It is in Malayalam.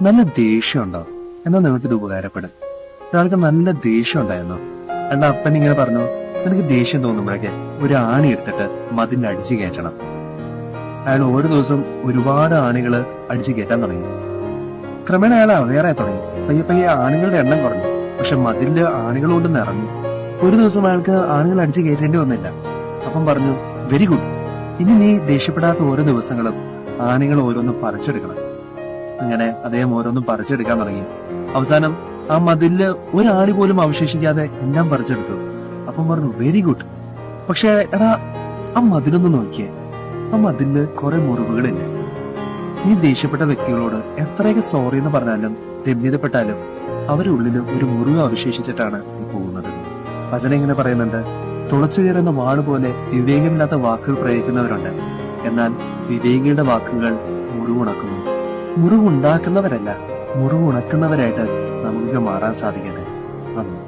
നല്ല ദേഷ്യം ഉണ്ടോ? എന്നാൽ നിങ്ങൾക്ക് ഇത് ഉപകാരപ്പെടും. ഒരാൾക്ക് നല്ല ദേഷ്യം ഉണ്ടായിരുന്നു. എന്റെ അപ്പൻ ഇങ്ങനെ പറഞ്ഞു, നിനക്ക് ദേഷ്യം തോന്നുമ്പോഴൊക്കെ ഒരു ആണി എടുത്തിട്ട് മതിൽ അടിച്ചു കയറ്റണം. അയാൾ ഓരോ ദിവസം ഒരുപാട് ആണികള് അടിച്ചു കയറ്റാൻ തുടങ്ങി. ക്രമേണ അയാൾ അവെയറായി തുടങ്ങി. പയ്യെ പയ്യെ ആണികളുടെ എണ്ണം കുറഞ്ഞു. പക്ഷെ മതിലില് ആണികൾ കൊണ്ട് നിറഞ്ഞു. ഒരു ദിവസം അയാൾക്ക് ആണികൾ അടിച്ചു കയറ്റേണ്ടി വന്നില്ല. അപ്പം പറഞ്ഞു, വെരി ഗുഡ്, ഇനി നീ ദേഷ്യപ്പെടാത്ത ഓരോ ദിവസങ്ങളും ആണികൾ ഓരോന്നും പറിച്ചെടുക്കണം. അങ്ങനെ അദ്ദേഹം ഓരോന്നും പറിച്ചെടുക്കാൻ തുടങ്ങി. അവസാനം ആ മതിലില് ഒരാണി പോലും അവശേഷിക്കാതെ എല്ലാം പറിച്ചെടുത്തു. അപ്പം പറഞ്ഞു, വെരി ഗുഡ്. പക്ഷെ എടാ, ആ മതിലൊന്ന് നോക്കിയേ. ആ മതിലില് കുറെ മുറിവുകളില്ലേ? നീ ദേഷ്യപ്പെട്ട വ്യക്തികളോട് എത്രയൊക്കെ സോറി എന്ന് പറഞ്ഞാലും രമ്യതപ്പെട്ടാലും അവരുള്ളിൽ ഒരു മുറിവ് അവശേഷിച്ചിട്ടാണ് നീ പോകുന്നത്. വചനം ഇങ്ങനെ പറയുന്നുണ്ട്, തുളച്ചു കയറുന്ന വാള് പോലെ വിവേകമില്ലാത്ത വാക്കുകൾ പ്രയോഗിക്കുന്നവരുണ്ട്, എന്നാൽ വിവേകിയുടെ വാക്കുകൾ മുറിവുണക്കുന്നു. മുറിവുണ്ടാക്കുന്നവരല്ല, മുറിവുണക്കുന്നവരായിട്ട് നമുക്ക് മാറാൻ സാധിക്കട്ടെ. നന്ദി.